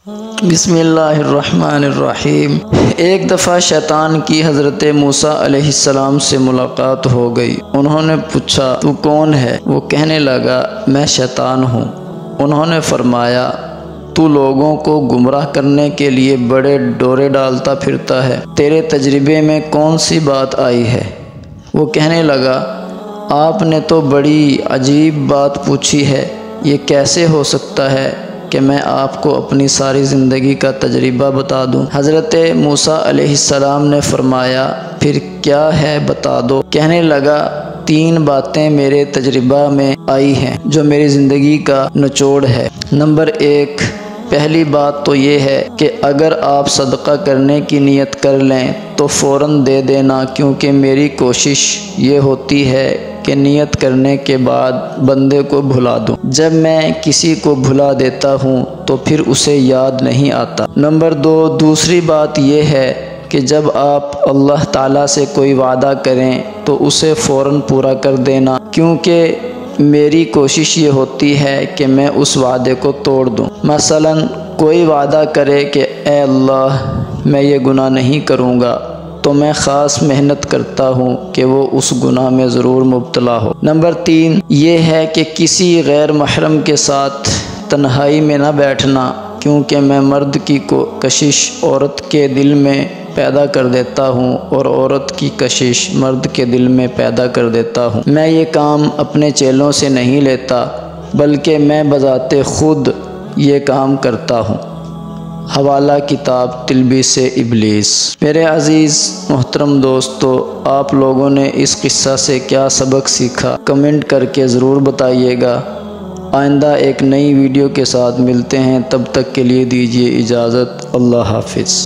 بسم اللہ الرحمن الرحیم۔ ایک دفعہ شیطان کی حضرت موسیٰ علیہ السلام سے ملاقات ہو گئی۔ انہوں نے پوچھا تو کون ہے؟ وہ کہنے لگا میں شیطان ہوں۔ انہوں نے فرمایا تو لوگوں کو گمراہ کرنے کے لیے بڑے ڈورے ڈالتا پھرتا ہے، تیرے تجربے میں کون سی بات آئی ہے؟ وہ کہنے لگا آپ نے تو بڑی عجیب بات پوچھی ہے، یہ کیسے ہو سکتا ہے کہ میں آپ کو اپنی ساری زندگی کا تجربہ بتا دوں؟ حضرت موسیٰ علیہ السلام نے فرمایا پھر کیا ہے بتا دو۔ کہنے لگا 3 باتیں میرے تجربہ میں آئی ہیں جو میری زندگی کا نچوڑ ہے۔ نمبر 1، پہلی بات تو یہ ہے کہ اگر آپ صدقہ کرنے کی نیت کر لیں تو فوراً دے دینا، کیونکہ میری کوشش یہ ہوتی ہے کہ نیت کرنے کے بعد بندے کو بھلا دوں۔ جب میں کسی کو بھلا دیتا ہوں تو پھر اسے یاد نہیں آتا۔ نمبر 2، دوسری بات یہ ہے کہ جب آپ اللہ تعالیٰ سے کوئی وعدہ کریں تو اسے فوراً پورا کر دینا، کیونکہ میری کوشش یہ ہوتی ہے کہ میں اس وعدے کو توڑ دوں۔ مثلاً کوئی وعدہ کرے کہ اے اللہ میں یہ گناہ نہیں کروں گا، تو میں خاص محنت کرتا ہوں کہ وہ اس گناہ میں ضرور مبتلا ہو۔ نمبر 3 یہ ہے کہ کسی غیر محرم کے ساتھ تنہائی میں نہ بیٹھنا، کیونکہ میں مرد کی کشش عورت کے دل میں پیدا کر دیتا ہوں اور عورت کی کشش مرد کے دل میں پیدا کر دیتا ہوں۔ میں یہ کام اپنے چیلوں سے نہیں لیتا، بلکہ میں بذات خود یہ کام کرتا ہوں۔ حوالہ کتاب تلبیس ابلیس۔ میرے عزیز محترم دوستو، آپ لوگوں نے اس قصہ سے کیا سبق سیکھا؟ کمنٹ کر کے ضرور بتائیے گا۔ آئندہ ایک نئی ویڈیو کے ساتھ ملتے ہیں، تب تک کے لیے دیجیے اجازت۔ اللہ حافظ۔